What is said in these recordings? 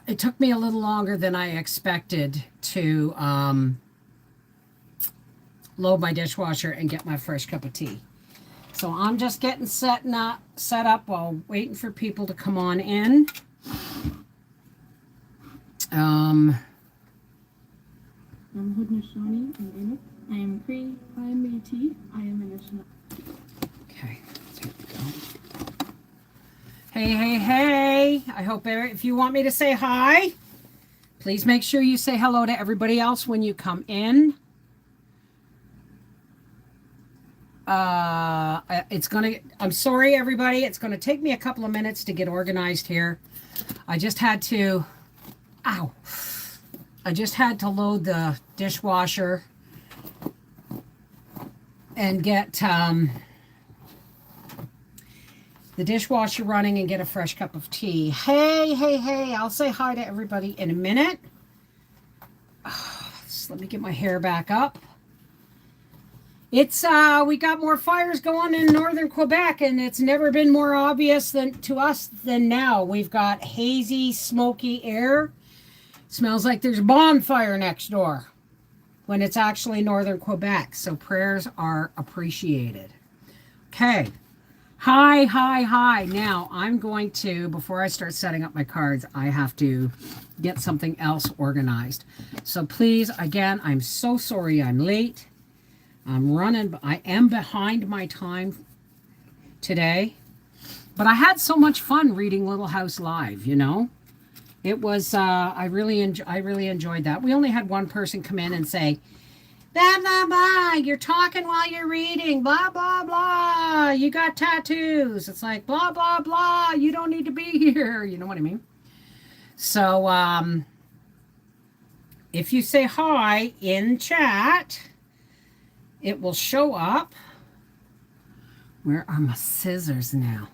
It took me a little longer than I expected to load my dishwasher and get my fresh cup of tea. So I'm just getting set up while waiting for people to come on in. I'm Hudnashani and Enoch. I am Cree. I am Métis. I am Anishinaabe. Okay, there we go. Hey. I hope if you want me to say hi, please make sure you say hello to everybody else when you come in. I'm sorry, everybody. It's going to take me a couple of minutes to get organized here. I just had to load the dishwasher and get the dishwasher running and get a fresh cup of tea. Hey. I'll say hi to everybody in a minute. Just let me get my hair back up. It's we got more fires going in northern Quebec, and it's never been more obvious to us than now. We've got hazy, smoky air. Smells like there's a bonfire next door when it's actually northern Quebec. So prayers are appreciated. Okay. Hi. Now I'm going to, before I start setting up my cards, I have to get something else organized. So please, again, I'm so sorry I'm late. I am behind my time today, but I had so much fun reading Little House Live, you know. It was, I really enjoyed that. We only had one person come in and say, blah, blah, blah, you're talking while you're reading, blah, blah, blah, you got tattoos. It's like, blah, blah, blah, you don't need to be here. You know what I mean? So, if you say hi in chat, it will show up. Where are my scissors now?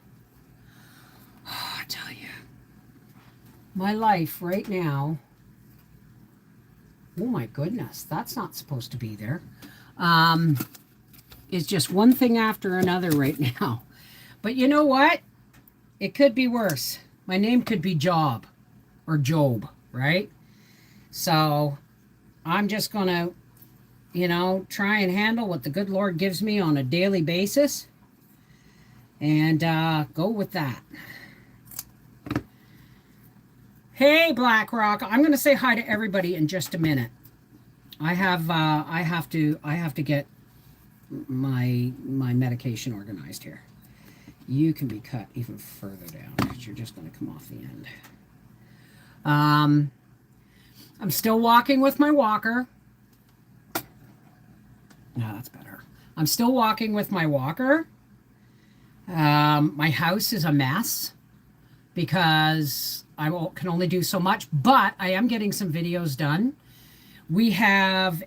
Oh, I tell you. My life right now. Oh my goodness, that's not supposed to be there. Is just one thing after another right now. But you know what? It could be worse. My name could be Job or Job, right? So I'm just going to, try and handle what the good Lord gives me on a daily basis and go with that. Hey, BlackRock. I'm going to say hi to everybody in just a minute. I have to get my medication organized here. You can be cut even further down because you're just going to come off the end. I'm still walking with my walker. Yeah, that's better. I'm still walking with my walker. My house is a mess because I can only do so much, but I am getting some videos done. We have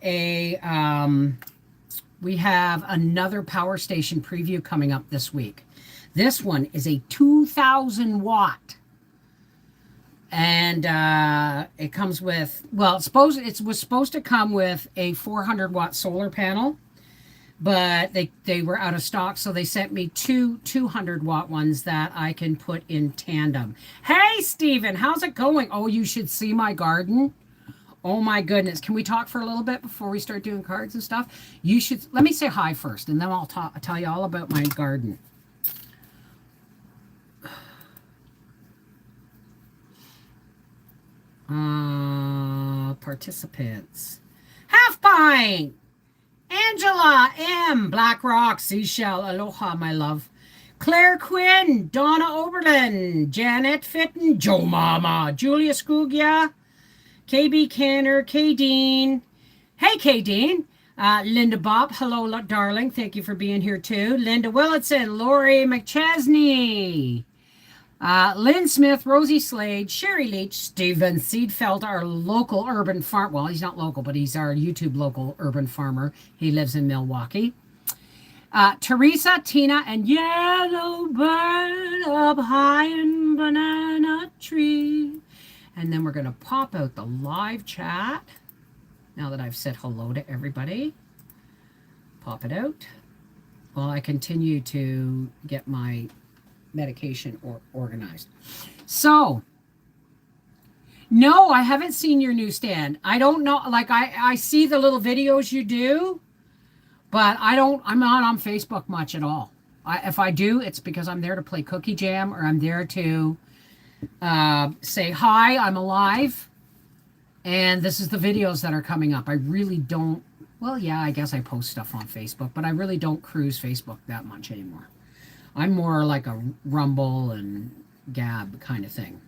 another power station preview coming up this week. This one is a 2,000 watt. And it comes with, well, it was supposed to come with a 400 watt solar panel, but they were out of stock, so they sent me two 200 watt ones that I can put in tandem. Hey, Steven, how's it going? Oh, you should see my garden. Oh my goodness. Can we talk for a little bit before we start doing cards and stuff? You should, let me say hi first, and then I'll tell you all about my garden. Participants. Half Pint, Angela M, BlackRock, Seashell, aloha, my love. Claire Quinn, Donna Oberlin, Janet Fitton, Joe Mama, Julia Scugia, KB Canner, K Dean. Hey, K Dean. Linda Bob, hello, darling. Thank you for being here too. Linda Willitson, Lori McChesney. Lynn Smith, Rosie Slade, Sherry Leach, Steven Seedfeld, our local urban farm. Well, he's not local, but he's our YouTube local urban farmer. He lives in Milwaukee. Teresa, Tina, and Yellow Bird up high in banana tree. And then we're going to pop out the live chat. Now that I've said hello to everybody. Pop it out while I continue to get my medication organized. So No, I haven't seen your newsstand. I don't know. Like I see the little videos you do, but I'm not on Facebook much at all. If I do, it's because I'm there to play Cookie Jam or I'm there to say, hi, I'm alive. And this is the videos that are coming up. I really don't. Well, yeah, I guess I post stuff on Facebook, but I really don't cruise Facebook that much anymore. I'm more like a Rumble and Gab kind of thing.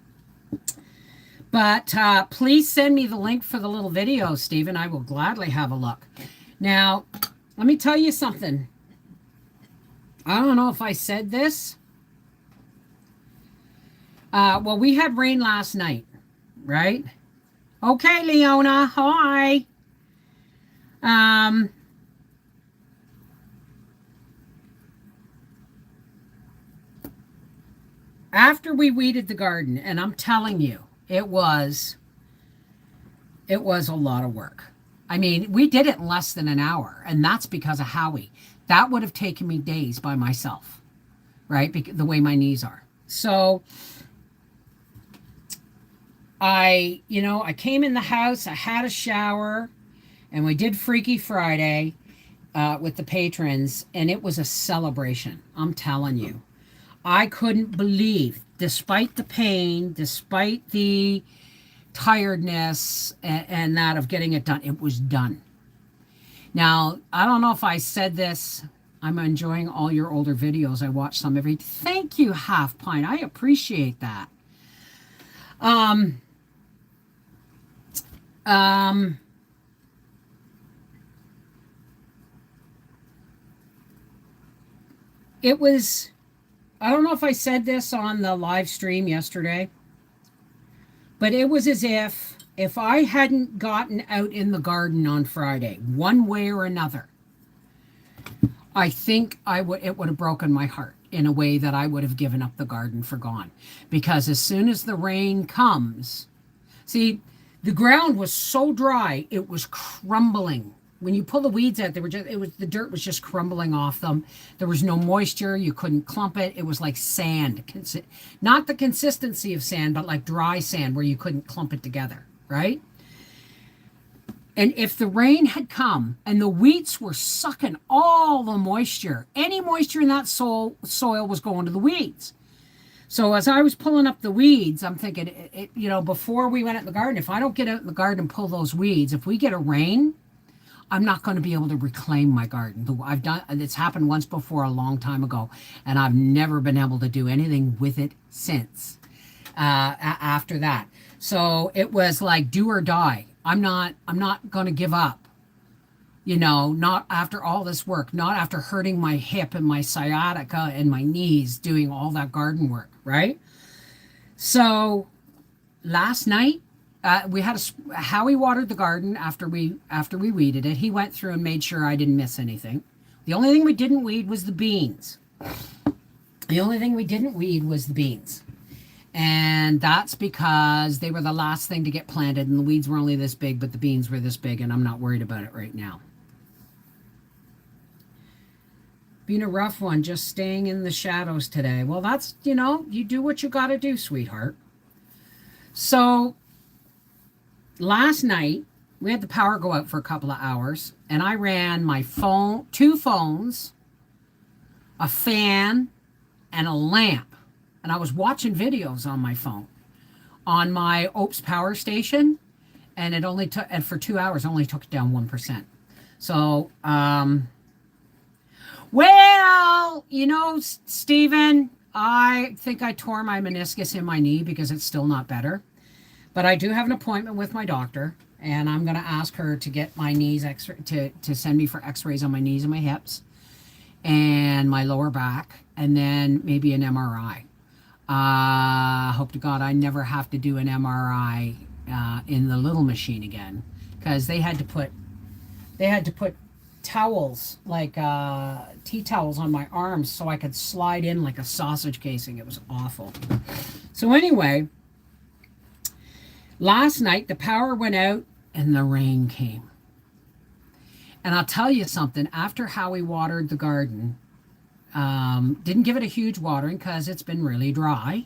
But please send me the link for the little video, Stephen. I will gladly have a look. Now, let me tell you something. I don't know if I said this. Well, we had rain last night, right? Okay, Leona. Hi. After we weeded the garden, and I'm telling you, it was a lot of work. I mean, we did it in less than an hour, and that's because of Howie. That would have taken me days by myself, right? The way my knees are. So I came in the house, I had a shower, and we did Freaky Friday with the patrons, and it was a celebration. I'm telling you. I couldn't believe, despite the pain, despite the tiredness and that of getting it done, it was done. Now, I don't know if I said this. I'm enjoying all your older videos. I watch some every. Thank you, Half Pint. I appreciate that. It was. I don't know if I said this on the live stream yesterday, but it was as if I hadn't gotten out in the garden on Friday, one way or another, I think it would have broken my heart in a way that I would have given up the garden for gone. Because as soon as the rain comes, see, the ground was so dry, it was crumbling. When you pull the weeds out, the dirt was just crumbling off them. There was no moisture. You couldn't clump it. It was like sand. Not the consistency of sand, but like dry sand where you couldn't clump it together, right? And if the rain had come and the weeds were sucking all the moisture, any moisture in that soil was going to the weeds. So as I was pulling up the weeds, I'm thinking, before we went out in the garden, if I don't get out in the garden and pull those weeds, if we get a rain, I'm not going to be able to reclaim my garden. It's happened once before a long time ago, and I've never been able to do anything with it since after that. So it was like do or die. I'm not going to give up. Not after all this work, not after hurting my hip and my sciatica and my knees doing all that garden work, right? So last night, we had Howie watered the garden after we weeded it. He went through and made sure I didn't miss anything. The only thing we didn't weed was the beans. And that's because they were the last thing to get planted, and the weeds were only this big, but the beans were this big, and I'm not worried about it right now. Been a rough one, just staying in the shadows today. Well, that's, you do what you got to do, sweetheart. So last night, we had the power go out for a couple of hours, and I ran my phone, 2 phones, a fan, and a lamp. And I was watching videos on my phone, on my Opes power station, and it only took, and for 2 hours, only took it down 1%. So, well, Stephen, I think I tore my meniscus in my knee because it's still not better. But I do have an appointment with my doctor, and I'm going to ask her to get my knees to send me for x-rays on my knees and my hips and my lower back, and then maybe an MRI. Hope to God I never have to do an MRI in the little machine again, because they had to put towels, like tea towels, on my arms so I could slide in like a sausage casing. It was awful. So anyway, last night the power went out and the rain came. And I'll tell you something, after Howie watered the garden, didn't give it a huge watering because it's been really dry,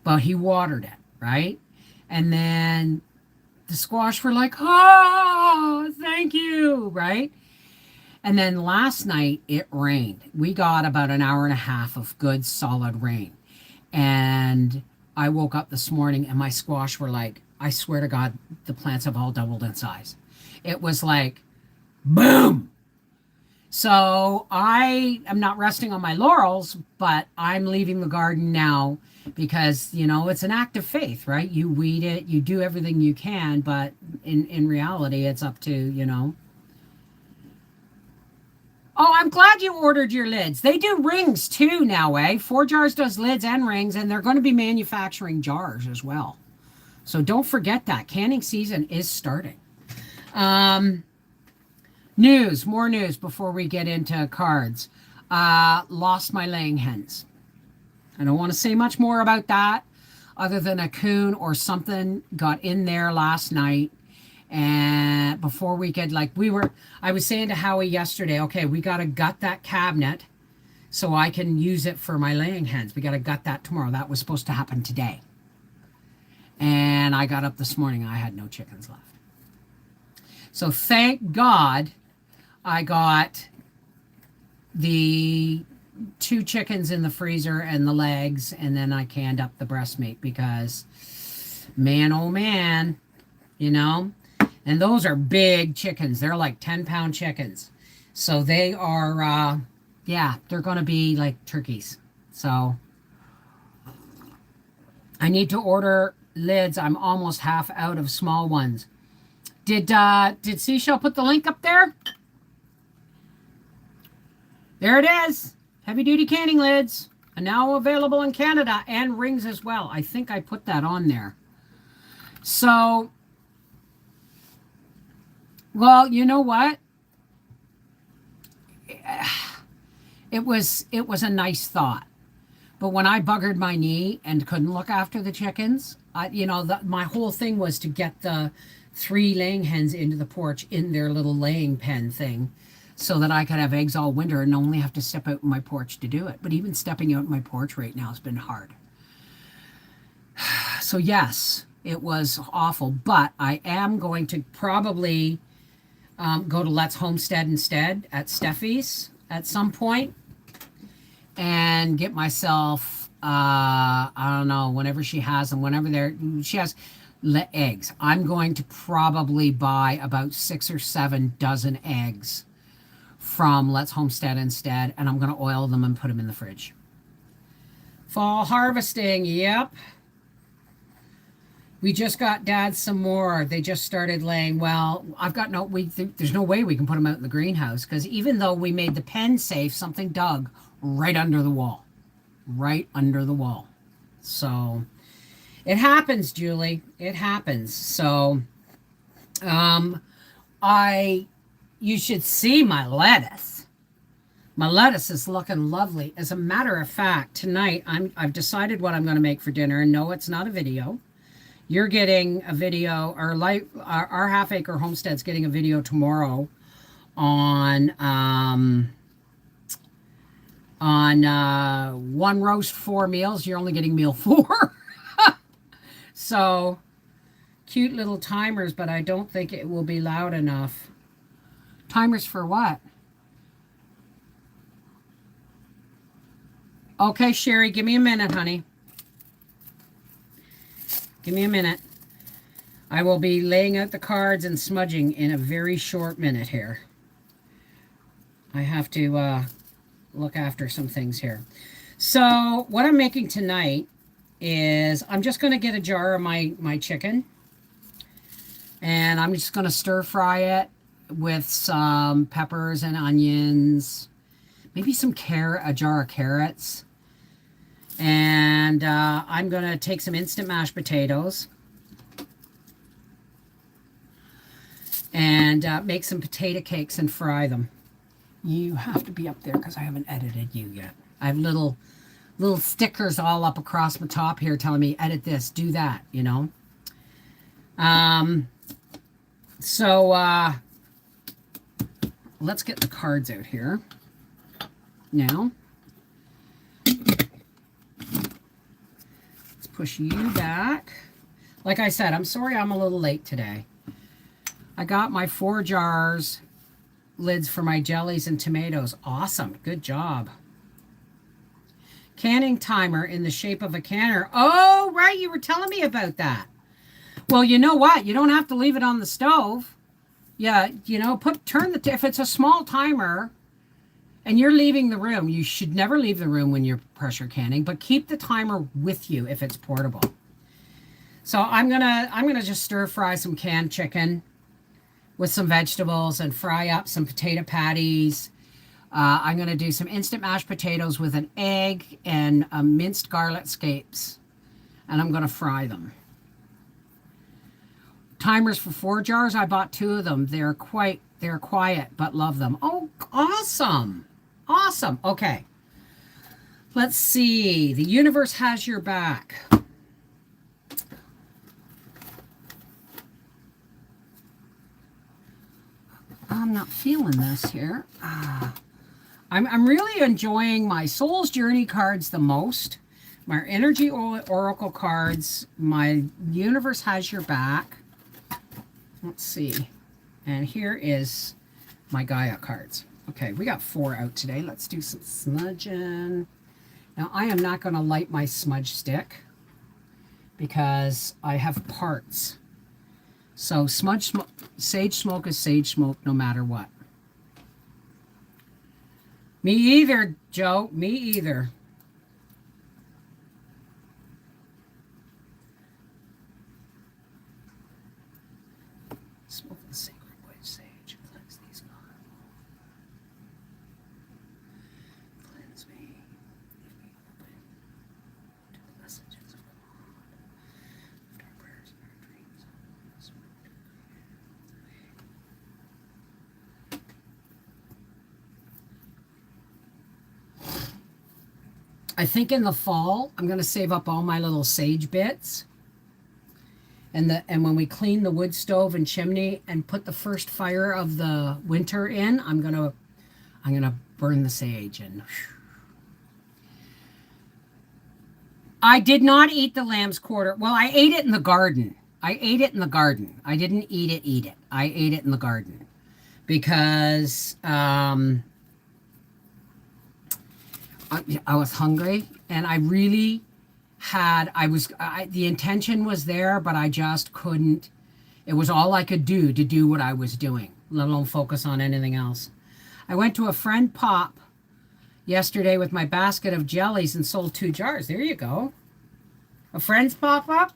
but he watered it, right? And then the squash were like, oh, thank you, right? And then last night it rained. We got about an hour and a half of good solid rain. And I woke up this morning and my squash were like, I swear to God, the plants have all doubled in size. It was like, boom. So I am not resting on my laurels, but I'm leaving the garden now because, you know, it's an act of faith, right? You weed it, you do everything you can, but in reality, it's up to, you know. Oh, I'm glad you ordered your lids. They do rings too now, eh? 4 Jars does lids and rings, and they're going to be manufacturing jars as well. So don't forget that. Canning season is starting. More news before we get into cards. Lost my laying hens. I don't want to say much more about that other than a coon or something got in there last night. And before we could, I was saying to Howie yesterday, okay, we got to gut that cabinet so I can use it for my laying hens. We got to gut that tomorrow. That was supposed to happen today. And I got up this morning. I had no chickens left. So thank God I got the 2 chickens in the freezer and the legs, and then I canned up the breast meat because, man, oh man, you know, and those are big chickens. They're like 10-pound chickens. So they are, they're going to be like turkeys. So I need to order lids. I'm almost half out of small ones. Did Seashell put the link up there? There it is. Heavy duty canning lids are now available in Canada and rings as well. I think I put that on there. So, well, you know what? It was a nice thought. But when I buggered my knee and couldn't look after the chickens, my whole thing was to get the 3 laying hens into the porch in their little laying pen thing so that I could have eggs all winter and only have to step out in my porch to do it. But even stepping out in my porch right now has been hard. So yes, it was awful, but I am going to probably go to Let's Homestead instead at Steffi's at some point and get myself, I don't know, whenever she has them, she has eggs. I'm going to probably buy about 6 or 7 dozen eggs from Let's Homestead instead, and I'm going to oil them and put them in the fridge. Fall harvesting, yep. We just got Dad some more. They just started laying. Well, there's no way we can put them out in the greenhouse because even though we made the pen safe, something dug right under the wall. Right under the wall. So it happens, Julie. It happens. So you should see my lettuce. My lettuce is looking lovely. As a matter of fact, tonight I've decided what I'm going to make for dinner. And no, it's not a video. You're getting a video, our half acre homestead's getting a video tomorrow on 1 roast 4 meals. You're only getting meal 4. So cute little timers, but I don't think it will be loud enough. Timers for what? Okay, Sherry, give me a minute, honey. Give me a minute. I will be laying out the cards and smudging in a very short minute here. I have to look after some things here. So what I'm making tonight is I'm just going to get a jar of my chicken. And I'm just going to stir fry it with some peppers and onions. Maybe a jar of carrots. And I'm going to take some instant mashed potatoes and make some potato cakes and fry them. You have to be up there because I haven't edited you yet. I have little stickers all up across the top here telling me, edit this, do that, you know. So let's get the cards out here now. Push you back. Like I said, I'm sorry I'm a little late today. I got my 4 jars lids for my jellies and tomatoes. Awesome. Good job. Canning timer in the shape of a canner. Oh, right. You were telling me about that. Well, you know what? You don't have to leave it on the stove. Yeah, you know, if it's a small timer and you're leaving the room, you should never leave the room when you're pressure canning, but keep the timer with you if it's portable. So I'm gonna just stir fry some canned chicken with some vegetables and fry up some potato patties. I'm gonna do some instant mashed potatoes with an egg and minced garlic scapes, and I'm gonna fry them. Timers for 4 jars. I bought 2 of them. They're quiet, but love them. Oh, awesome. Awesome. Okay. Let's see. The universe has your back. I'm not feeling this here. I'm really enjoying my Soul's Journey cards the most. My Energy Oracle cards. My universe has your back. Let's see. And here is my Gaia cards. Okay, we got 4 out today. Let's do some smudging. Now, I am not going to light my smudge stick because I have parts. So sage smoke is sage smoke no matter what. Me either, Joe. Me either. Smoke the sacred white sage. Cleanse these God. Cleanse me. Leave me open to the messages of God. Lift our prayers and our dreams. I think in the fall, I'm going to save up all my little sage bits. And when we clean the wood stove and chimney and put the first fire of the winter in, I'm gonna burn the sage. And I did not eat the lamb's quarter. Well, I ate it in the garden. I didn't eat it. I ate it in the garden because I was hungry and I really the intention was there, but I just couldn't. It was all I could do to do what I was doing, let alone focus on anything else. I went to a friend pop yesterday with my basket of jellies and sold 2 jars. There you go. A friend's pop up.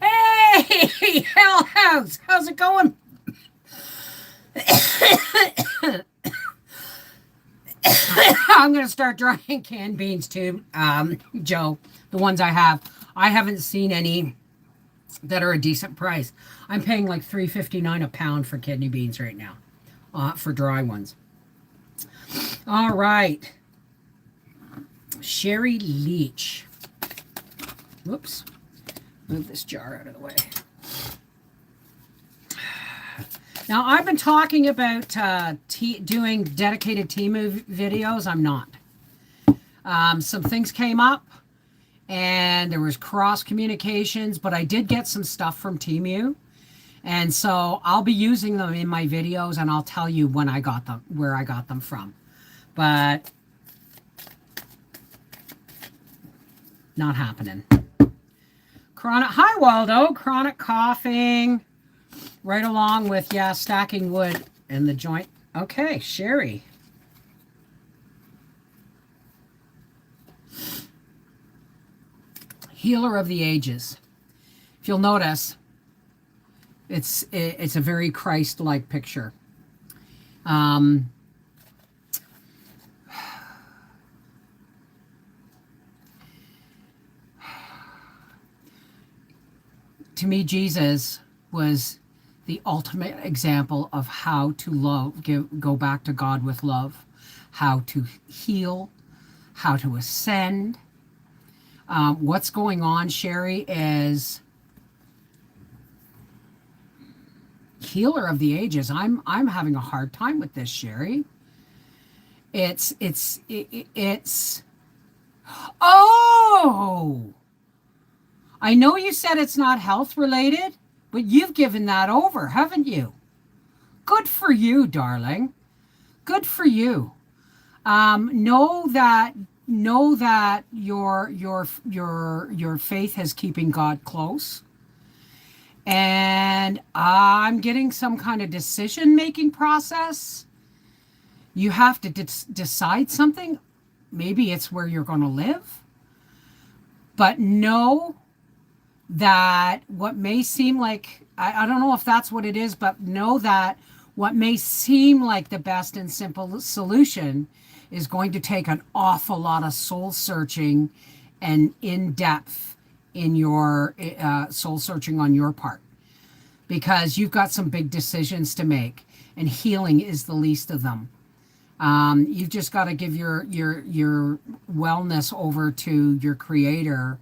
Hey, Hell House, how's it going? I'm going to start drying canned beans too, Joe, the ones I have. I haven't seen any that are a decent price. I'm paying like $3.59 a pound for kidney beans right now, for dry ones. All right. Sherry Leach. Whoops. Move this jar out of the way. Now, I've been talking about doing dedicated Temu videos. I'm not. Some things came up, and there was cross communications, but I did get some stuff from Temu, and so I'll be using them in my videos, and I'll tell you when I got them, where I got them from. But not happening. Hi, Waldo. Chronic coughing. Right along with, stacking wood in the joint. Okay, Sherry. Healer of the Ages. If you'll notice, it's a very Christ-like picture. To me, Jesus was the ultimate example of how to love, go back to God with love, how to heal, how to ascend. What's going on, Sherry, is healer of the ages, I'm having a hard time with this, Sherry. It's oh, I know you said it's not health related, but you've given that over, haven't you? Good for you, darling. Good for you. Know that your faith is keeping God close. And I'm getting some kind of decision making process. You have to decide something. Maybe it's where you're going to live. But know that what may seem like, I don't know if that's what it is, but know that what may seem like the best and simple solution is going to take an awful lot of soul searching and in depth in your soul searching on your part, because you've got some big decisions to make, and healing is the least of them. You've just got to give your wellness over to your creator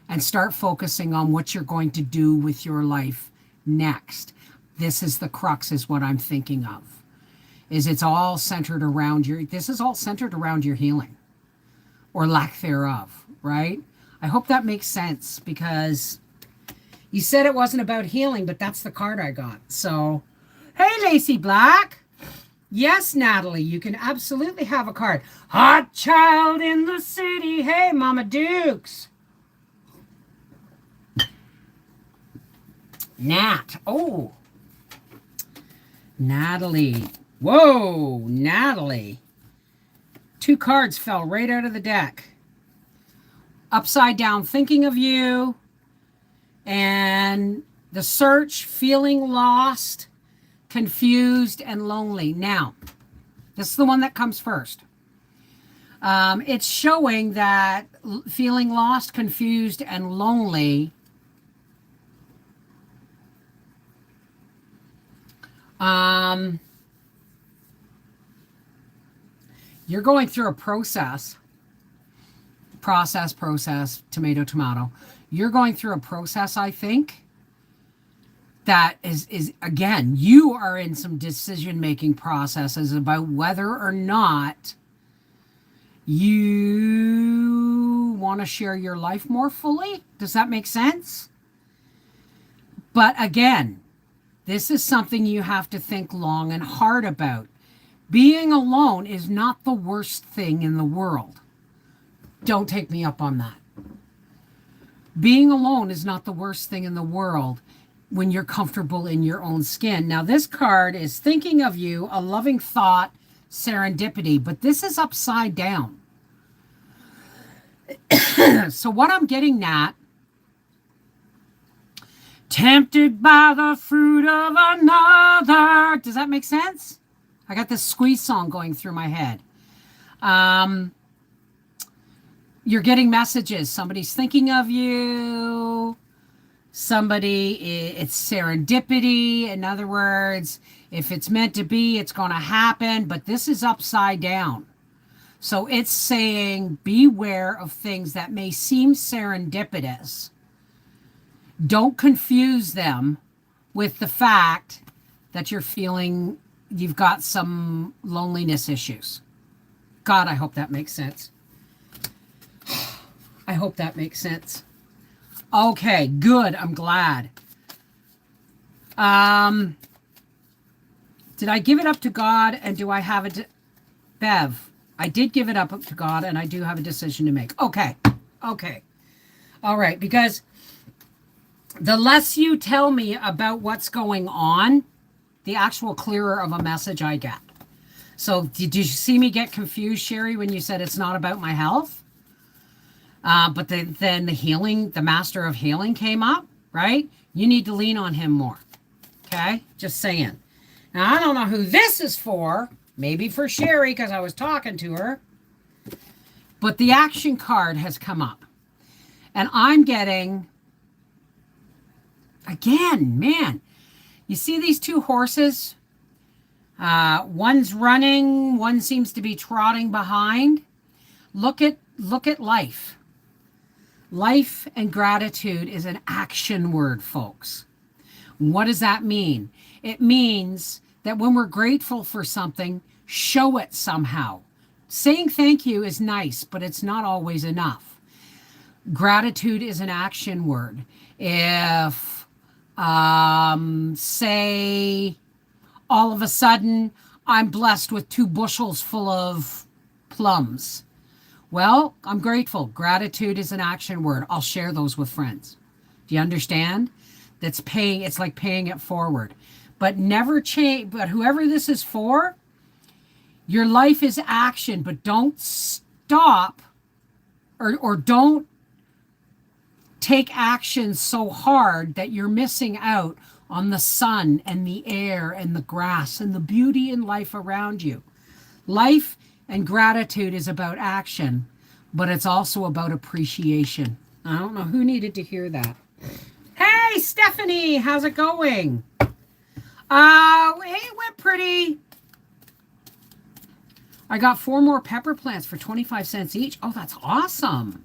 and start focusing on what you're going to do with your life next. This is the crux, is what I'm thinking of. It's all centered around this is all centered around your healing or lack thereof, right? I hope that makes sense, because you said it wasn't about healing, but that's the card I got. So, hey, Lacey Black. Yes, Natalie, you can absolutely have a card. Hot child in the city. Hey, Mama Dukes. Nat. Oh. Natalie. Whoa, Natalie. 2 cards fell right out of the deck. Upside down thinking of you. And the search, feeling lost, confused, and lonely. Now, this is the one that comes first. It's showing that feeling lost, confused, and lonely you're going through a process, tomato. You're going through a process, I think, that is again, you are in some decision-making processes about whether or not you want to share your life more fully. Does that make sense? But again, this is something you have to think long and hard about. Being alone is not the worst thing in the world. Don't take me up on that. Being alone is not the worst thing in the world when you're comfortable in your own skin. Now, this card is thinking of you, a loving thought, serendipity, but this is upside down. So what I'm getting, Nat, tempted by the fruit of another. Does that make sense? I got this Squeeze song going through my head. You're getting messages. Somebody's thinking of you. It's serendipity. In other words, if it's meant to be, it's going to happen. But this is upside down. So it's saying beware of things that may seem serendipitous. Don't confuse them with the fact that you've got some loneliness issues. God, I hope that makes sense. I hope that makes sense. Okay, good. I'm glad. Did I give it up to God, and do I have it? Bev, I did give it up to God, and I do have a decision to make. Okay. All right, because the less you tell me about what's going on, the actual clearer of a message I get. So did you see me get confused, Sherry, when you said it's not about my health? But then the healing, the master of healing came up, right? You need to lean on him more. Okay? Just saying. Now, I don't know who this is for. Maybe for Sherry, because I was talking to her. But the action card has come up. And I'm getting, again, man, you see these 2 horses? One's running, one seems to be trotting behind. Look at life. Life and gratitude is an action word, folks. What does that mean? It means that when we're grateful for something, show it somehow. Saying thank you is nice, but it's not always enough. Gratitude is an action word. If, say, all of a sudden I'm blessed with 2 bushels full of plums. Well, I'm grateful. Gratitude is an action word. I'll share those with friends. Do you understand? It's like paying it forward. But never change, but whoever this is for, your life is action, but don't stop or don't take action so hard that you're missing out on the sun and the air and the grass and the beauty in life around you. Life and gratitude is about action, but it's also about appreciation. I don't know who needed to hear that. Hey, Stephanie, how's it going? It went pretty. I got 4 more pepper plants for 25 cents each. Oh, that's awesome.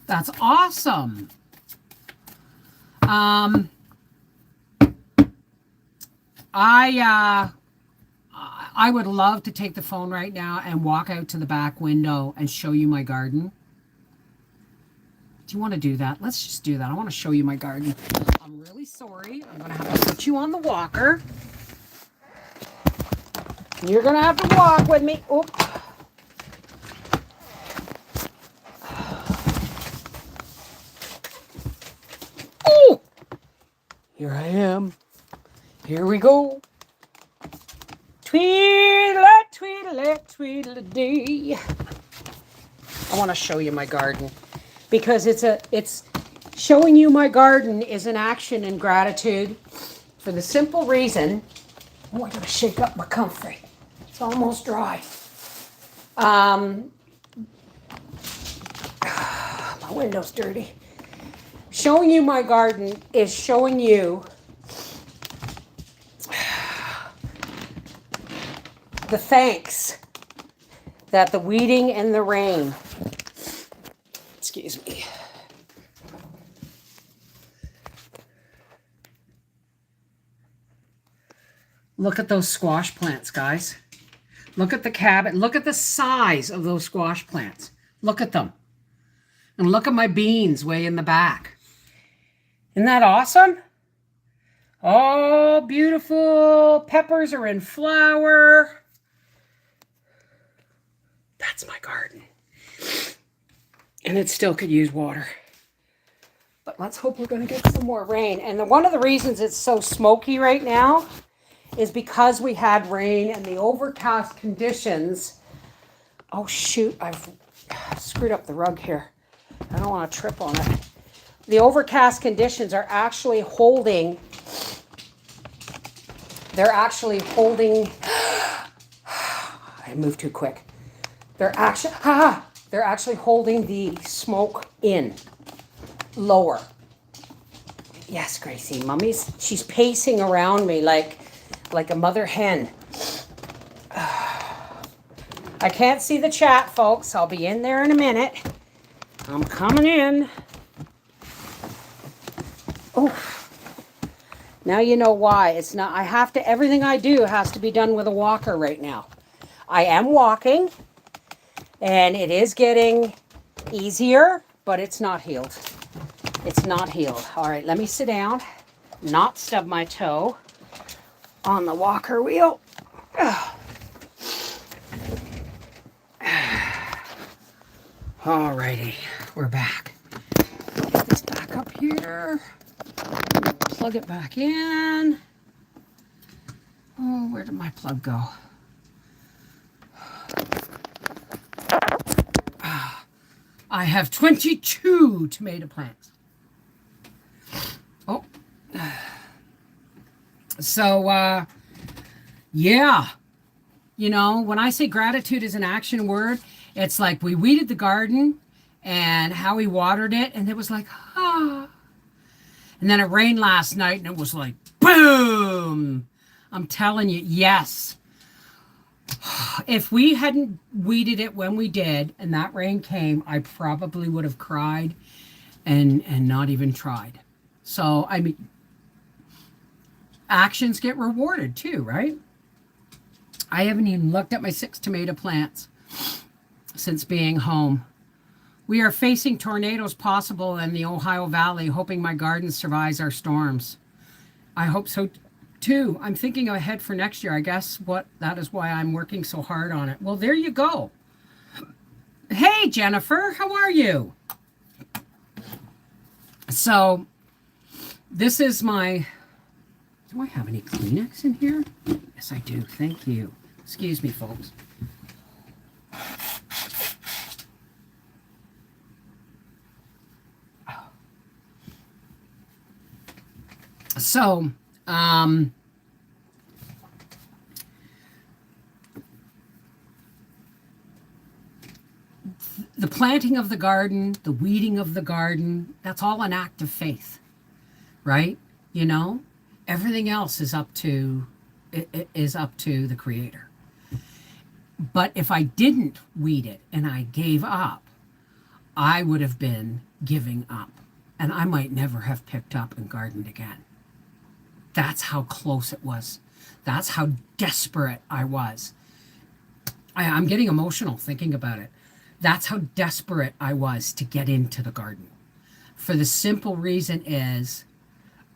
That's awesome. I would love to take the phone right now and walk out to the back window and show you my garden. Do you want to do that? Let's just do that. I want to show you my garden. I'm really sorry. I'm going to have to put you on the walker. You're going to have to walk with me. Oh. Oh. Here I am. Here we go. Tweedle, tweedle, tweedle-dee. I want to show you my garden because it's showing you my garden is an action in gratitude for the simple reason. Oh, I gotta shake up my comfrey. It's almost dry. My window's dirty. Showing you my garden is showing you the thanks that the weeding and the rain, excuse me, look at those squash plants, guys. Look at the cabbage. Look at the size of those squash plants. Look at them. And look at my beans way in the back. Isn't that awesome? Oh, beautiful. Peppers are in flower. That's my garden. And it still could use water. But let's hope we're going to get some more rain. And one of the reasons it's so smoky right now is because we had rain and the overcast conditions. Oh, shoot. I've screwed up the rug here. I don't want to trip on it. The overcast conditions are actually holding. They're actually holding. I moved too quick. They're actually holding the smoke in lower. Yes, Gracie, she's pacing around me like a mother hen. I can't see the chat, folks. I'll be in there in a minute. I'm coming in. Oh, now you know why. It's not, everything I do has to be done with a walker right now. I am walking. And it is getting easier, but it's not healed. It's not healed. All right, let me sit down, not stub my toe on the walker wheel. All righty, we're back. Get this back up here. Plug it back in. Oh, where did my plug go? I have 22 tomato plants. Oh. So, yeah. You know, when I say gratitude is an action word, it's like we weeded the garden and how we watered it, and it was like, ah. And then it rained last night, and it was like, boom. I'm telling you, yes. If we hadn't weeded it when we did and that rain came, I probably would have cried and not even tried. So, I mean, actions get rewarded too, right? I haven't even looked at my 6 tomato plants since being home. We are facing tornadoes possible in the Ohio Valley, hoping my garden survives our storms. I hope so too. I'm thinking ahead for next year. I guess that is why I'm working so hard on it. Well, there you go. Hey, Jennifer, how are you? So, this is my... Do I have any Kleenex in here? Yes, I do. Thank you. Excuse me, folks. So, the planting of the garden, the weeding of the garden, that's all an act of faith, right? You know, everything else is up to the Creator. But if I didn't weed it and I gave up, I would have been giving up, and I might never have picked up and gardened again. That's how close it was. That's how desperate I was. I'm getting emotional thinking about it. That's how desperate I was to get into the garden. For the simple reason is,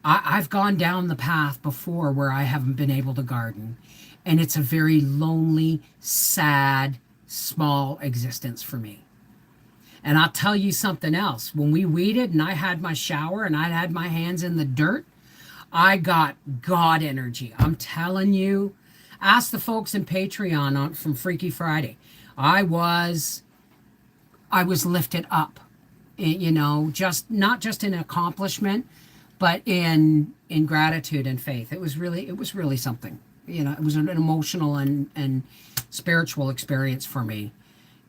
I've gone down the path before where I haven't been able to garden. And it's a very lonely, sad, small existence for me. And I'll tell you something else. When we weeded and I had my shower and I had my hands in the dirt, I got God energy. I'm telling you, ask the folks in Patreon from Freaky Friday. I was lifted up, you know, not just in accomplishment, but in gratitude and faith. It was really something. You know, it was an emotional and spiritual experience for me,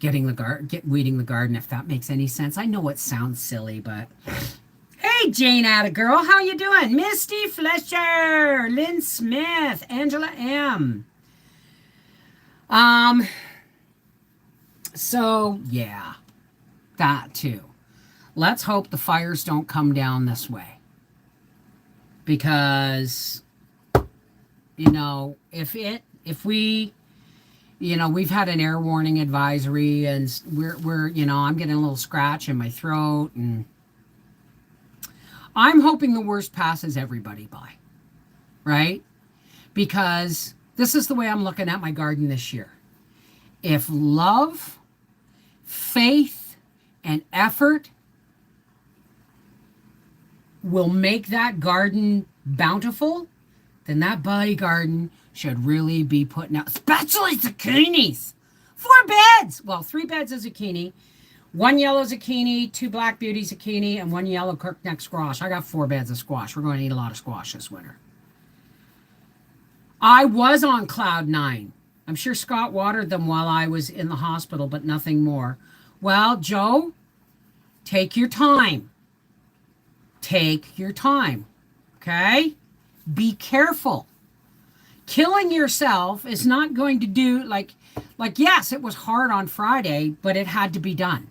weeding the garden, if that makes any sense. I know it sounds silly, but hey, Jane Attagirl, how you doing? Misty Fletcher, Lynn Smith, Angela M. So yeah, that too. Let's hope the fires don't come down this way, because you know, if we, you know, we've had an air warning advisory, and we're you know, I'm getting a little scratch in my throat, and I'm hoping the worst passes everybody by, right? Because this is the way I'm looking at my garden this year. If love, faith, and effort will make that garden bountiful, then that buddy garden should really be putting out, especially zucchinis. 4 beds. Well, 3 beds of zucchini. 1 yellow zucchini, 2 black beauty zucchini, and 1 yellow crookneck squash. I got 4 beds of squash. We're going to eat a lot of squash this winter. I was on cloud 9. I'm sure Scott watered them while I was in the hospital, but nothing more. Well, Joe, take your time. Take your time. Okay? Be careful. Killing yourself is not going to do, like yes, it was hard on Friday, but it had to be done.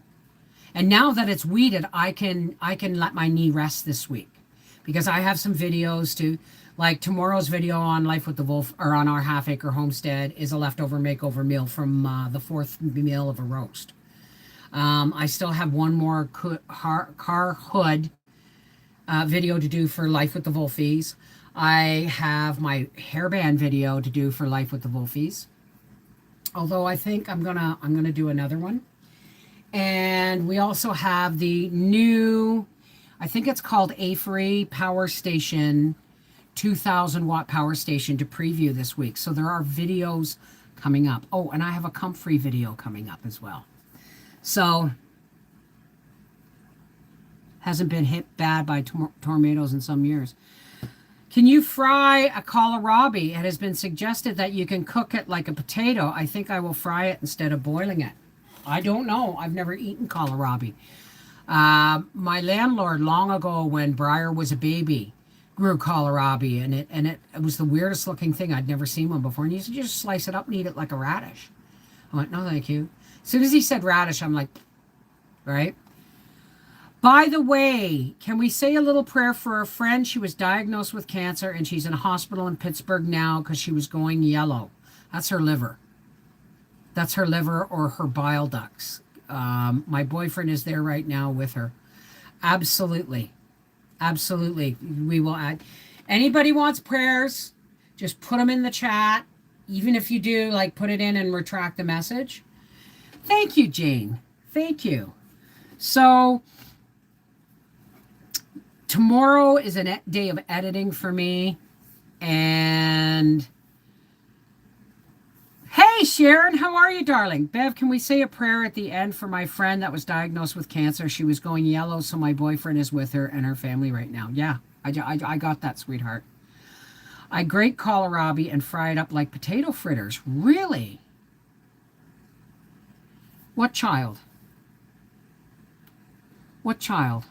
And now that it's weeded, I can let my knee rest this week, because I have some videos to, like tomorrow's video on Life with the Wolf, or on our half-acre homestead, is a leftover makeover meal from the 4th meal of a roast. I still have one more car hood video to do for Life with the Wolfies. I have my hairband video to do for Life with the Wolfies. Although I think I'm gonna do another one. And we also have the new, I think it's called Avery Power Station, 2,000 watt power station, to preview this week. So there are videos coming up. Oh, and I have a comfrey video coming up as well. So hasn't been hit bad by tornadoes in some years. Can you fry a kohlrabi? It has been suggested that you can cook it like a potato. I think I will fry it instead of boiling it. I don't know. I've never eaten kohlrabi. My landlord long ago, when Briar was a baby, grew kohlrabi, and it was the weirdest looking thing. I'd never seen one before. And he said, you just slice it up and eat it like a radish. I went, no, thank you. As soon as he said radish, I'm like, right? By the way, can we say a little prayer for a friend? She was diagnosed with cancer and she's in a hospital in Pittsburgh now because she was going yellow. That's her liver. That's her liver or her bile ducts. My boyfriend is there right now with her. Absolutely. Absolutely. We will add. Anybody wants prayers, just put them in the chat. Even if you do, like, put it in and retract the message. Thank you, Jane. Thank you. So tomorrow is a day of editing for me. And hey, Sharon, how are you, darling? Bev, can we say a prayer at the end for my friend that was diagnosed with cancer? She was going yellow, so my boyfriend is with her and her family right now. Yeah, I got that, sweetheart. I grate kohlrabi and fry it up like potato fritters. Really? What child? What child?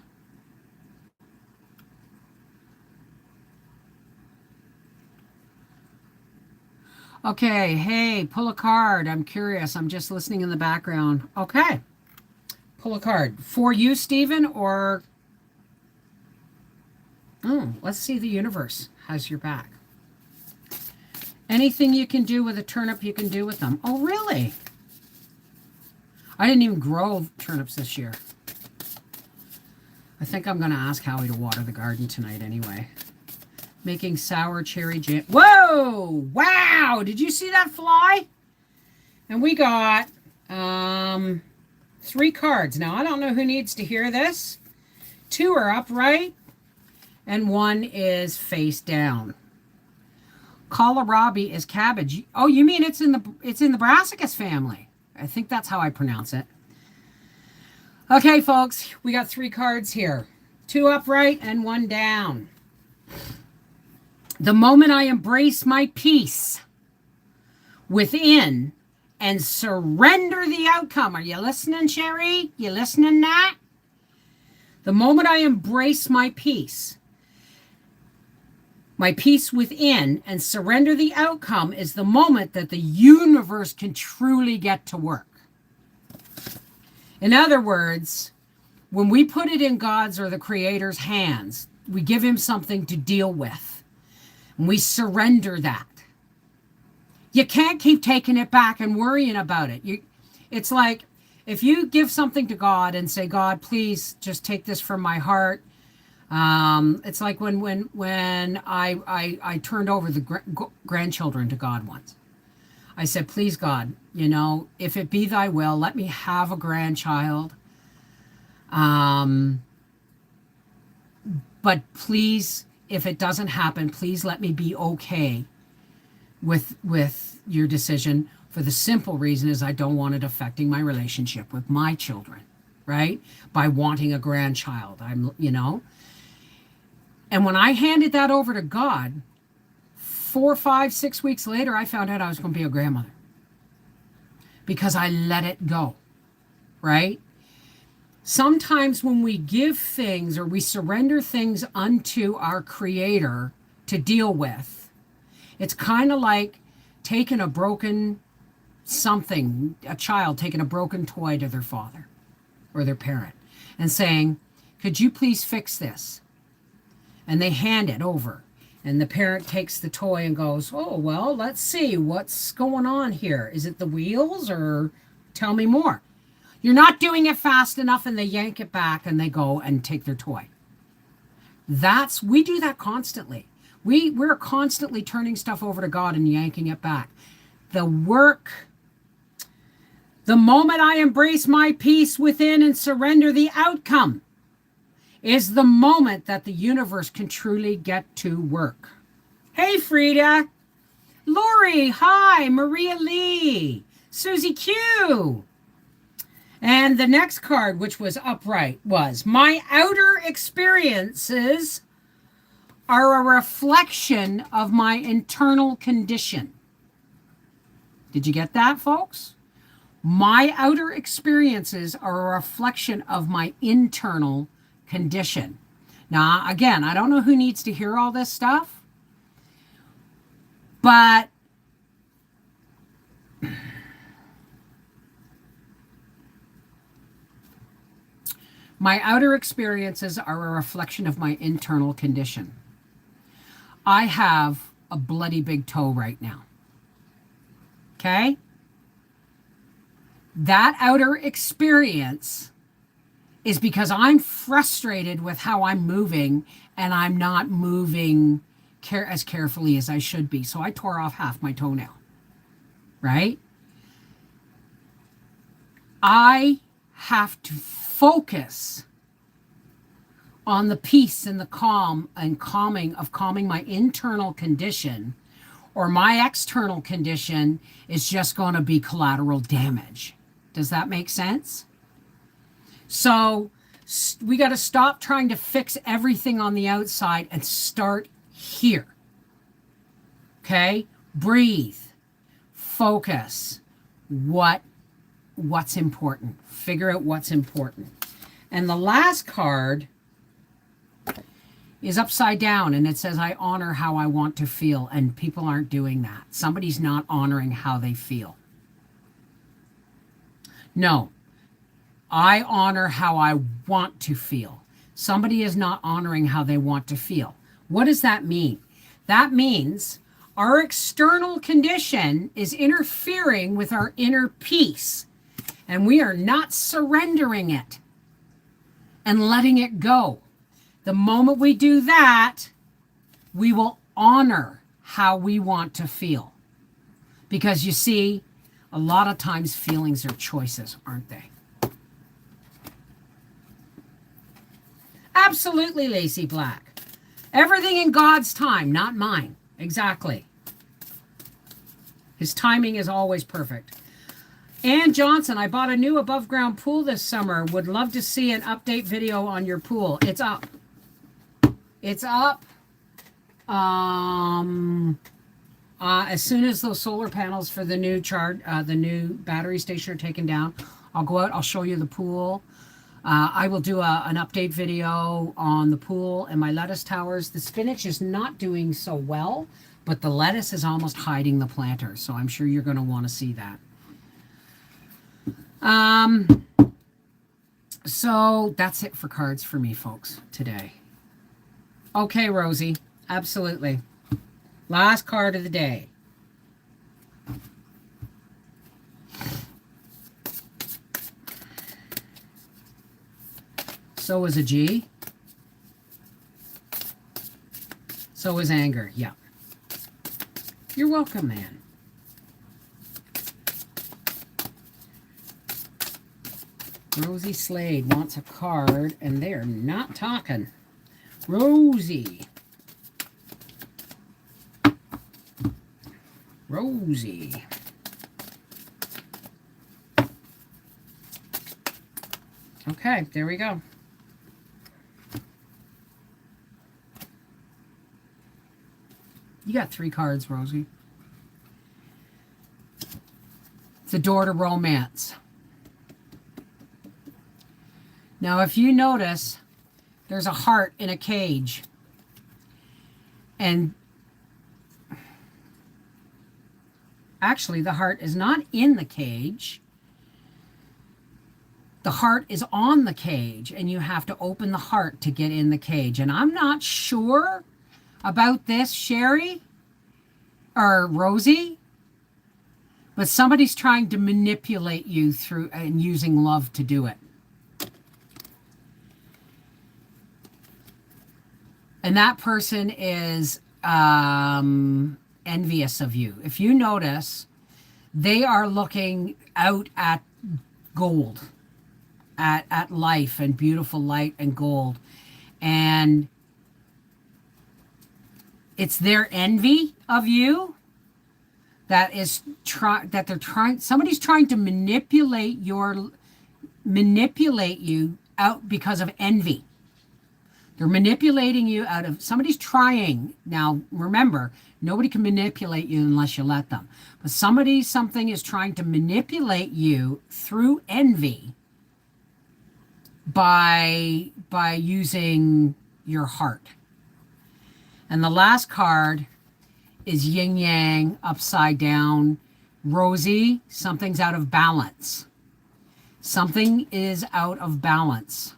Okay, hey, pull a card. I'm curious. I'm just listening in the background. Okay. Pull a card. For you, Stephen, or... Oh, let's see the universe has your back. Anything you can do with a turnip, you can do with them. Oh, really? I didn't even grow turnips this year. I think I'm going to ask Howie to water the garden tonight anyway. Making sour cherry jam. Whoa! Wow! Did you see that fly? And we got 3 cards. Now, I don't know who needs to hear this. 2 are upright, and 1 is face down. Kohlrabi is cabbage. Oh, you mean it's in the brassicas family? I think that's how I pronounce it. Okay, folks, we got 3 cards here. 2 upright and 1 down. The moment I embrace my peace within and surrender the outcome. Are you listening, Sherry? You listening, Nat? The moment I embrace my peace within, and surrender the outcome is the moment that the universe can truly get to work. In other words, when we put it in God's or the Creator's hands, we give him something to deal with. And we surrender that. You can't keep taking it back and worrying about it. It's like if you give something to God and say, God, please just take this from my heart. It's like when I turned over the grandchildren to God once. I said, please, God, if it be thy will, let me have a grandchild. But please, if it doesn't happen, please let me be okay with your decision, for the simple reason is I don't want it affecting my relationship with my children, right? By wanting a grandchild, And when I handed that over to God, 4, 5, 6 weeks later, I found out I was going to be a grandmother because I let it go, right? Sometimes when we give things or we surrender things unto our Creator to deal with, it's kind of like taking a broken a child taking a broken toy to their father or their parent and saying, could you please fix this? And they hand it over. And the parent takes the toy and goes, oh, well, let's see what's going on here. Is it the wheels, or tell me more? You're not doing it fast enough, and they yank it back and they go and take their toy. We do that constantly. We're constantly turning stuff over to God and yanking it back. The moment I embrace my peace within and surrender the outcome is the moment that the universe can truly get to work. Hey, Frida. Lori, hi. Maria Lee. Susie Q. And the next card, which was upright, was my outer experiences are a reflection of my internal condition. Did you get that, folks? My outer experiences are a reflection of my internal condition. Now, again, I don't know who needs to hear all this stuff, but My outer experiences are a reflection of my internal condition. I have a bloody big toe right now. Okay? That outer experience is because I'm frustrated with how I'm moving, and I'm not moving as carefully as I should be. So I tore off half my toenail, right? I have to focus on the peace and the calm and calming my internal condition, or my external condition is just going to be collateral damage. Does that make sense? So we got to stop trying to fix everything on the outside and start here. Okay? Breathe. Focus. What's important. Figure out what's important. And the last card is upside down, and it says, I honor how I want to feel. And people aren't doing that. Somebody's not honoring how they feel. No. I honor how I want to feel. Somebody is not honoring how they want to feel. What does that mean? That means our external condition is interfering with our inner peace, and we are not surrendering it and letting it go. The moment we do that, we will honor how we want to feel. Because you see, a lot of times feelings are choices, aren't they? Absolutely, Lacey Black. Everything in God's time, not mine. Exactly. His timing is always perfect. Ann Johnson, I bought a new above ground pool this summer. Would love to see an update video on your pool. It's up. It's up. As soon as those solar panels for the new the new battery station are taken down, I'll go out. I'll show you the pool. I will do an update video on the pool and my lettuce towers. The spinach is not doing so well, but the lettuce is almost hiding the planters, so I'm sure you're going to want to see that. So that's it for cards for me, folks, today. Okay, Rosie, absolutely. Last card of the day. So is a G. So is anger. Yeah. You're welcome, man. Rosie Slade wants a card, and they're not talking. Rosie. Rosie. Okay, there we go. You got 3 cards, Rosie. It's a door to romance. Now, if you notice, there's a heart in a cage. And actually, the heart is not in the cage. The heart is on the cage, and you have to open the heart to get in the cage. And I'm not sure about this, Sherry or Rosie, but somebody's trying to manipulate you through and using love to do it. And that person is envious of you. If you notice, they are looking out at gold, at life and beautiful light and gold. And it's their envy of you that is somebody's trying to manipulate you out because of envy. They're manipulating you out of, somebody's trying. Now, remember, nobody can manipulate you unless you let them. But something is trying to manipulate you through envy by using your heart. And the last card is yin yang, upside down. Rosie, something's out of balance. Something is out of balance.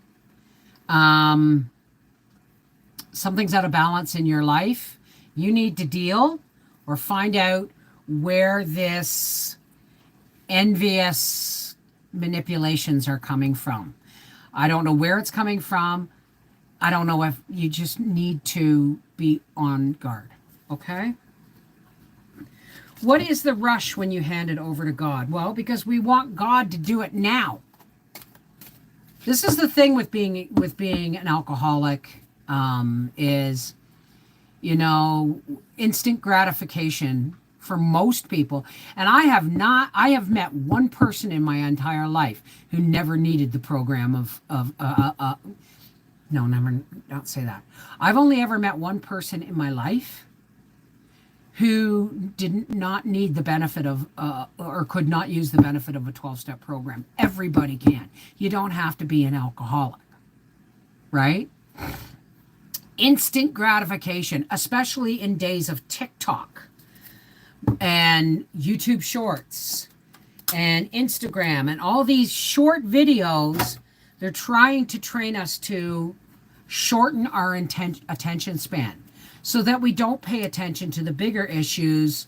Something's out of balance in your life, you need to deal or find out where this envious manipulations are coming from. I don't know where it's coming from. I don't know if you just need to be on guard. Okay? What is the rush when you hand it over to God? Well, because we want God to do it now. This is the thing with being an alcoholic, is, you know, instant gratification for most people. And I have met one person in my entire life who never needed the program no, never, don't say that. I've only ever met one person in my life who did not need the benefit of, or could not use the benefit of a 12-step program. Everybody can. You don't have to be an alcoholic, right? Instant gratification, especially in days of TikTok and YouTube Shorts and Instagram and all these short videos. They're trying to train us to shorten our attention span so that we don't pay attention to the bigger issues,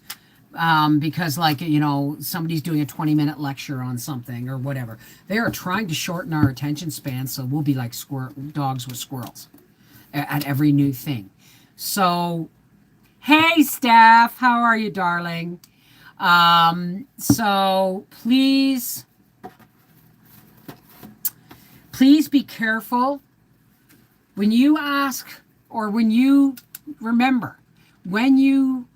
because, like, you know, somebody's doing a 20-minute lecture on something or whatever. They are trying to shorten our attention span so we'll be like dogs with squirrels at every new thing. So, hey, Steph, how are you, darling? So please be careful when you ask, or when you remember, when you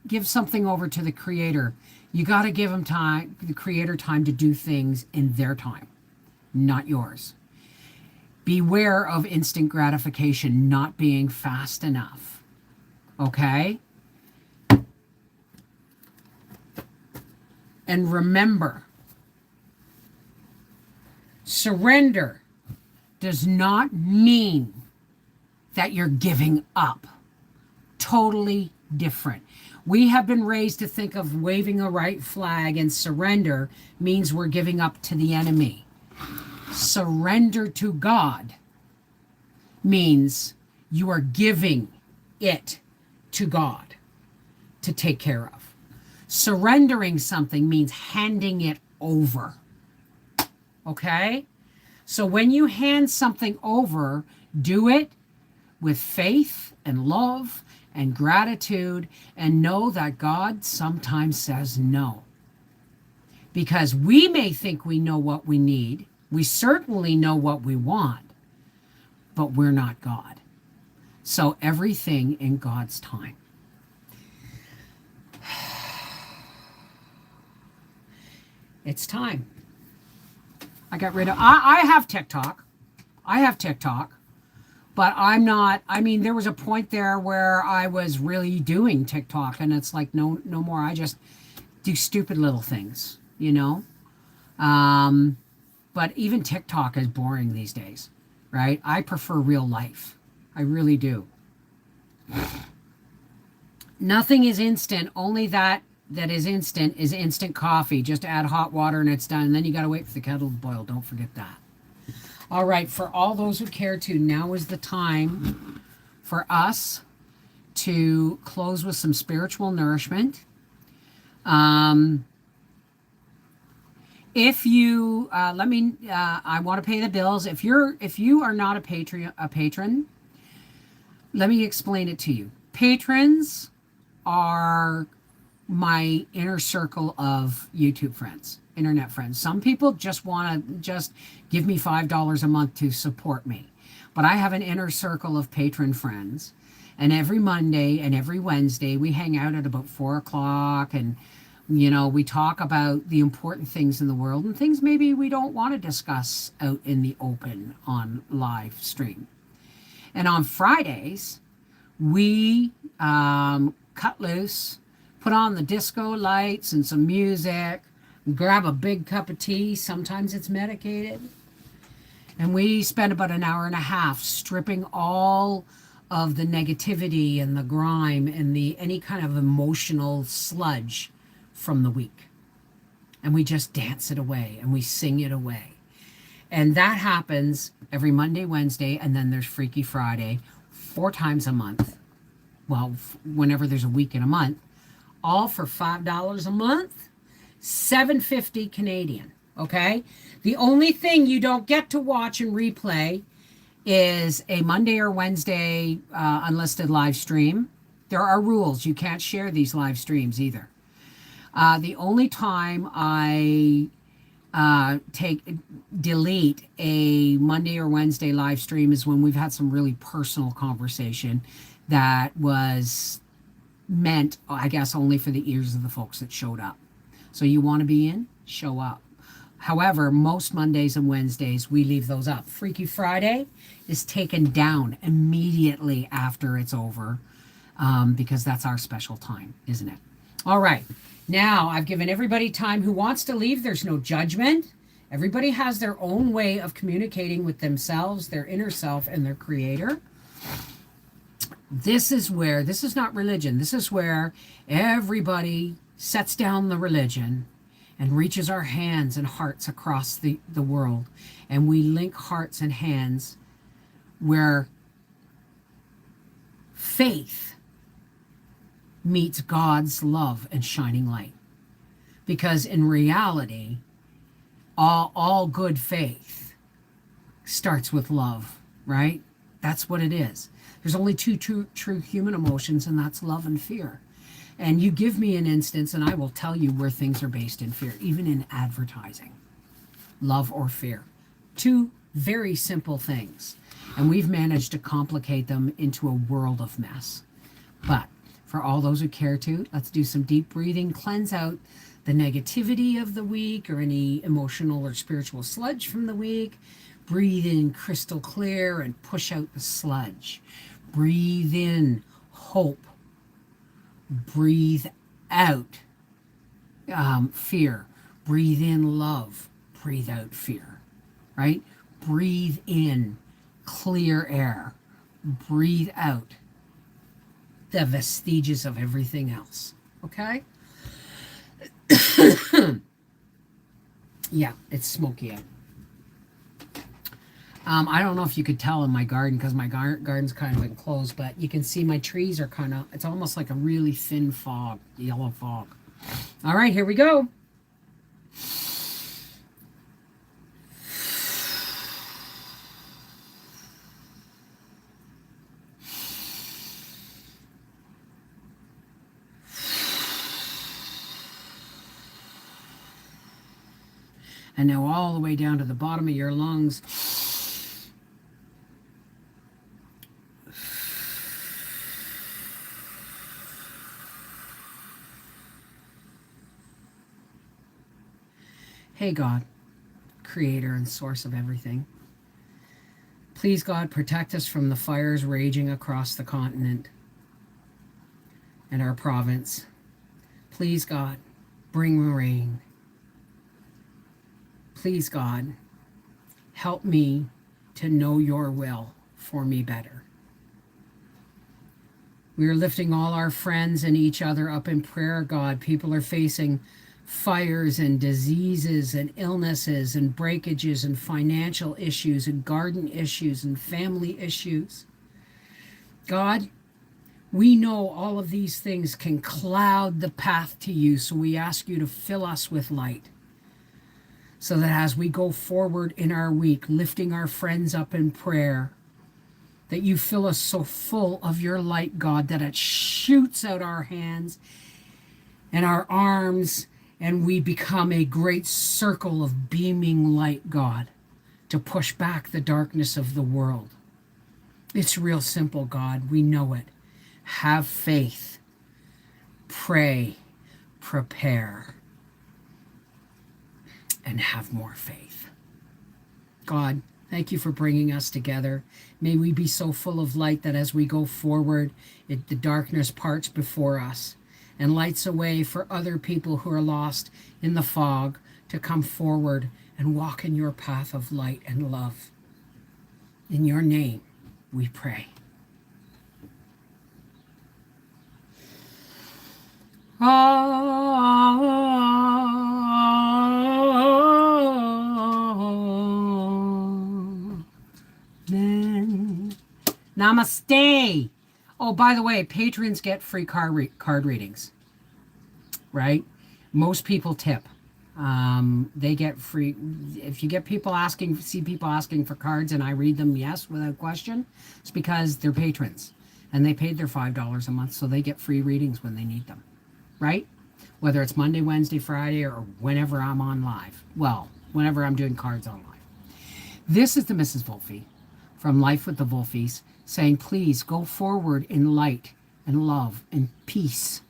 give something over to the Creator, you got to give the Creator time to do things in their time, not yours. Beware of instant gratification not being fast enough. Okay? And remember, surrender does not mean that you're giving up. Totally different. We have been raised to think of waving a right flag, and surrender means we're giving up to the enemy. Surrender to God means you are giving it to God to take care of. Surrendering something means handing it over. Okay? So when you hand something over, do it with faith and love and gratitude, and know that God sometimes says no. Because we may think we know what we need. We certainly know what we want, but we're not God. So everything in God's time. It's time. I got rid of, I have TikTok. But I'm not, I mean, there was a point there where I was really doing TikTok, and it's like, no more. I just do stupid little things, you know? But even TikTok is boring these days, right? I prefer real life. I really do. Nothing is instant. Only that is instant coffee. Just add hot water and it's done. And then you got to wait for the kettle to boil. Don't forget that. All right, for all those who care to, now is the time for us to close with some spiritual nourishment. If you I want to pay the bills. If you are not a patron, let me explain it to you. Patrons are my inner circle of YouTube friends, internet friends. Some people just want to just give me $5 a month to support me. But I have an inner circle of patron friends. And every Monday and every Wednesday, we hang out at about 4 o'clock. And, you know, we talk about the important things in the world and things maybe we don't want to discuss out in the open on live stream. And on Fridays, we cut loose, put on the disco lights and some music, grab a big cup of tea. Sometimes it's medicated. And we spend about an hour and a half stripping all of the negativity and the grime and any kind of emotional sludge from the week. And we just dance it away and we sing it away. And that happens every Monday, Wednesday, and then there's Freaky Friday 4 times a month. Well, whenever there's a week in a month, all for $5 a month, $7.50 Canadian. Okay? The only thing you don't get to watch and replay is a Monday or Wednesday unlisted live stream. There are rules. You can't share these live streams either. The only time I delete a Monday or Wednesday live stream is when we've had some really personal conversation that was meant, I guess, only for the ears of the folks that showed up. So you want to be in, show up. However, most Mondays and Wednesdays, we leave those up. Freaky Friday is taken down immediately after it's over because that's our special time, isn't it? All right. Now, I've given everybody time who wants to leave. There's no judgment. Everybody has their own way of communicating with themselves, their inner self, and their creator. This is not religion. This is where everybody sets down the religion and reaches our hands and hearts across the world. And we link hearts and hands where faith meets God's love and shining light. Because in reality, all good faith starts with love, right? That's what it is. There's only two true human emotions, and that's love and fear. And you give me an instance, and I will tell you where things are based in fear, even in advertising. Love or fear. Two very simple things. And we've managed to complicate them into a world of mess. But for all those who care to, let's do some deep breathing, cleanse out the negativity of the week or any emotional or spiritual sludge from the week. Breathe in crystal clear and push out the sludge. Breathe in hope. Breathe out fear. Breathe in love. Breathe out fear. Right? Breathe in clear air. Breathe out the vestiges of everything else. Okay? Yeah, it's smoky out. I don't know if you could tell in my garden because my garden's kind of enclosed, but you can see my trees are kind of, it's almost like a really thin fog, yellow fog. All right, here we go. And now all the way down to the bottom of your lungs. Hey God, creator and source of everything. Please God, protect us from the fires raging across the continent and our province. Please God, bring rain. Please God, help me to know your will for me better. We are lifting all our friends and each other up in prayer, God. People are facing fires and diseases and illnesses and breakages and financial issues and garden issues and family issues. God, we know all of these things can cloud the path to you, so we ask you to fill us with light. So that as we go forward in our week, lifting our friends up in prayer, that you fill us so full of your light, God, that it shoots out our hands and our arms, and we become a great circle of beaming light, God, to push back the darkness of the world. It's real simple, God. We know it. Have faith. Pray. Prepare. And have more faith. God, thank you for bringing us together. May we be so full of light that as we go forward, the darkness parts before us and lights a way for other people who are lost in the fog to come forward and walk in your path of light and love. In your name, we pray. Oh. Namaste. Oh, by the way, patrons get free card readings, right? Most people tip. They get free. If you get people see people asking for cards and I read them, yes, without question, it's because they're patrons and they paid their $5 a month, so they get free readings when they need them, right? Whether it's Monday, Wednesday, Friday, or whenever I'm on live. Well, whenever I'm doing cards on live. This is the Mrs.V from Life with the Wolfies saying, please go forward in light and love and peace.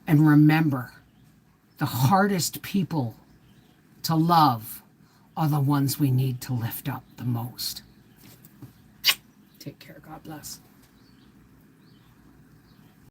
And remember, the hardest people to love are the ones we need to lift up the most. Take care. God bless.